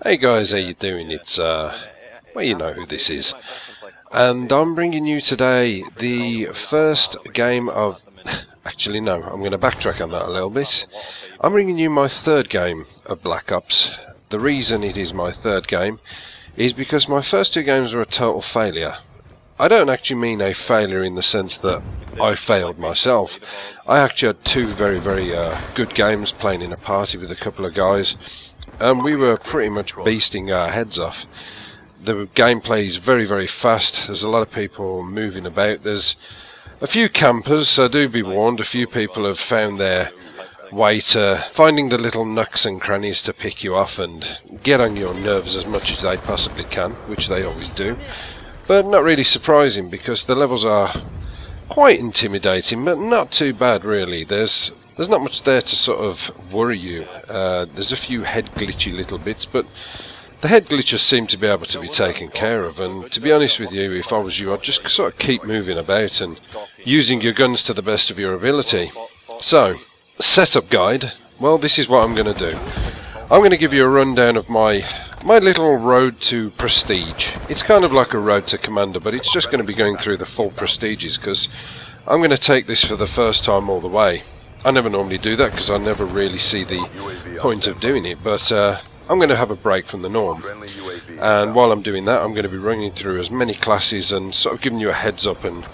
Hey guys, how you doing? It's well, you know who this is, and I'm bringing you today the first game of actually no, I'm going to backtrack on that a little bit. I'm bringing you my third game of Black Ops. The reason it is my third game is because my first two games were a total failure. I don't actually mean a failure in the sense that I failed myself. I actually had two very good games playing in a party with a couple of guys, and we were pretty much beasting our heads off. The gameplay is very fast. There's a lot of people moving about. There's a few campers, so do be warned. A few people have found their way to finding the little nooks and crannies to pick you off and get on your nerves as much as they possibly can, which they always do. But not really surprising, because the levels are quite intimidating, but not too bad really. There's not much there to sort of worry you. There's a few head glitchy little bits, but the head glitches seem to be able to be taken care of, and to be honest with you, if I was you, I'd just sort of keep moving about and using your guns to the best of your ability. So, setup guide. Well, this is what I'm going to do. I'm going to give you a rundown of my little road to prestige. It's kind of like a road to commander, but it's just going to be going through the full prestiges, because I'm going to take this for the first time all the way. I never normally do that because I never really see the point of doing it, but I'm going to have a break from the norm, and while I'm doing that I'm going to be running through as many classes and sort of giving you a heads up and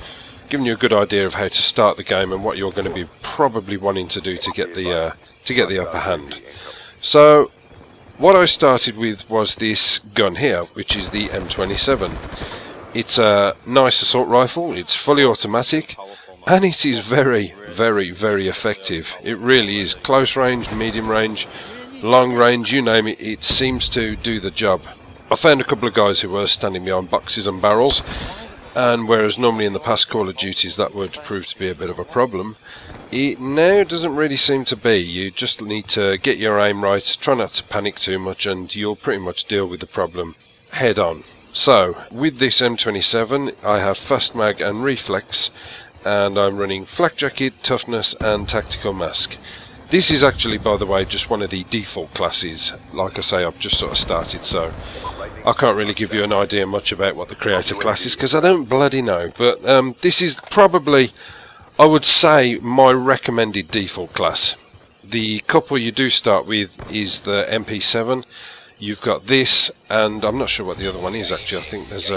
giving you a good idea of how to start the game and what you're going to be probably wanting to do to get the upper hand. So what I started with was this gun here, which is the M27. It's a nice assault rifle, it's fully automatic, and it is very effective. It really is. Close range, medium range, long range, you name it, it seems to do the job. I found a couple of guys who were standing behind boxes and barrels, and whereas normally in the past Call of Duties that would prove to be a bit of a problem, it now doesn't really seem to be. You just need to get your aim right, try not to panic too much, and you'll pretty much deal with the problem head on. So, with this M27 I have fast mag and reflex, and I'm running flak jacket, toughness and tactical mask. This is actually, by the way, just one of the default classes. Like I say, I've just sort of started, so I can't really give you an idea much about what the creator class is, because I don't bloody know. But this is probably, I would say, my recommended default class. The couple you do start with is the MP7. You've got this, and I'm not sure what the other one is actually. I think there's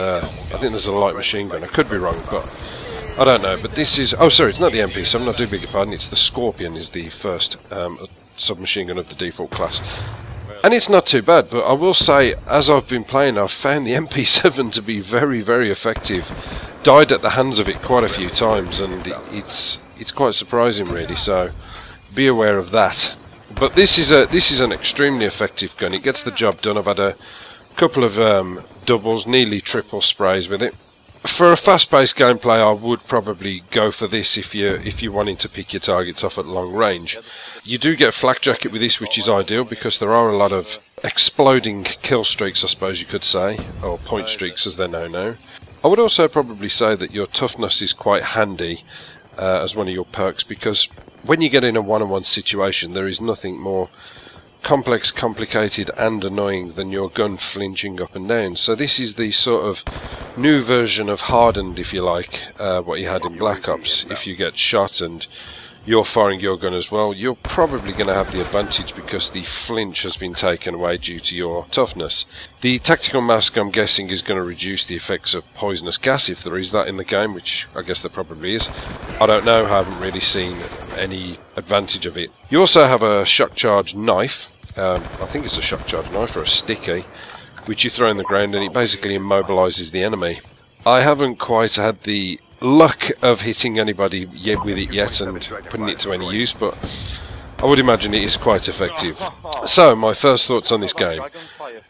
a light machine gun. I could be wrong, but I don't know. But this is, oh sorry, it's not the MP7, I do beg your pardon, it's the Scorpion is the first submachine gun of the default class. And it's not too bad, but I will say, as I've been playing, I've found the MP7 to be very effective. Died at the hands of it quite a few times, and it's quite surprising really, so be aware of that. But this is an extremely effective gun. It gets the job done. I've had a couple of doubles, nearly triple sprays with it. For a fast-paced gameplay, I would probably go for this if you're wanting to pick your targets off at long range. You do get flak jacket with this, which is ideal because there are a lot of exploding kill streaks, I suppose you could say, or point streaks as they're known now. I would also probably say that your toughness is quite handy as one of your perks, because when you get in a one-on-one situation, there is nothing more complex, complicated and annoying than your gun flinching up and down. So this is the sort of new version of hardened, if you like, what you had in Black Ops. If you get shot and you're firing your gun as well, you're probably going to have the advantage because the flinch has been taken away due to your toughness. The tactical mask, I'm guessing, is going to reduce the effects of poisonous gas, if there is that in the game, which I guess there probably is. I don't know, I haven't really seen any advantage of it. You also have a shock charge knife. I think it's a shock charge knife or a sticky, which you throw in the ground and it basically immobilises the enemy. I haven't quite had the luck of hitting anybody with it yet and putting it to any use, but I would imagine it is quite effective. So, my first thoughts on this game.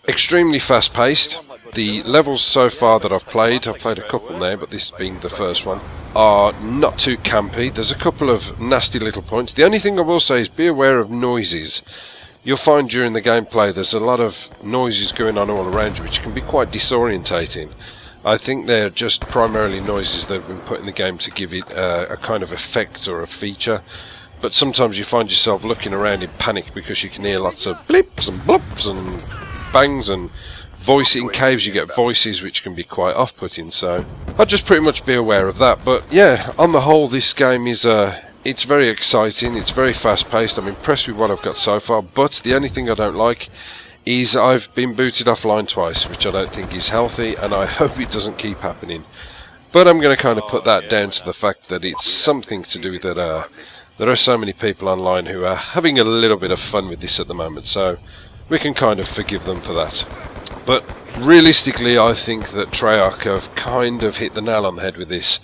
Extremely fast paced. The levels so far that I've played a couple now, but this being the first one, are not too campy. There's a couple of nasty little points. The only thing I will say is be aware of noises. You'll find during the gameplay there's a lot of noises going on all around you, which can be quite disorientating. I think they're just primarily noises that have been put in the game to give it a kind of effect or a feature. But sometimes you find yourself looking around in panic because you can hear lots of blips and blops and bangs and voice in caves you get voices which can be quite off-putting, so I'd just pretty much be aware of that. But yeah, on the whole this game is it's very exciting, it's very fast-paced. I'm impressed with what I've got so far, but the only thing I don't like is I've been booted offline twice, which I don't think is healthy, and I hope it doesn't keep happening. But I'm going to kind of put that down to the fact that it's something to do with that there are so many people online who are having a little bit of fun with this at the moment, so we can kind of forgive them for that. But realistically, I think that Treyarch have kind of hit the nail on the head with this.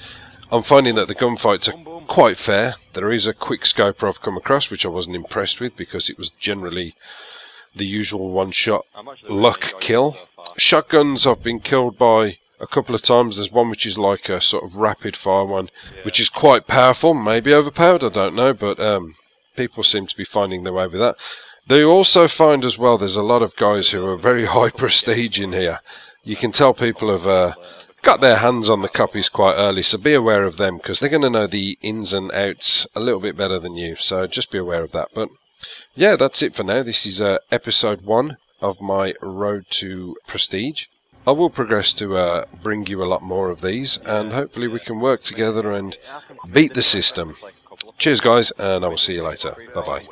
I'm finding that the gunfights are quite fair. There is a quick scoper I've come across, which I wasn't impressed with because it was generally the usual one-shot luck kill. Shotguns I've been killed by a couple of times. There's one which is like a sort of rapid-fire one, which is quite powerful, maybe overpowered, I don't know, but people seem to be finding their way with that. They also find as well there's a lot of guys who are very high prestige in here. You can tell people have got their hands on the copies quite early, so be aware of them because they're going to know the ins and outs a little bit better than you, so just be aware of that. But yeah, that's it for now. This is episode 1 of my road to prestige. I will progress to bring you a lot more of these, and hopefully we can work together and beat the system. Cheers guys, and I will see you later. Bye bye.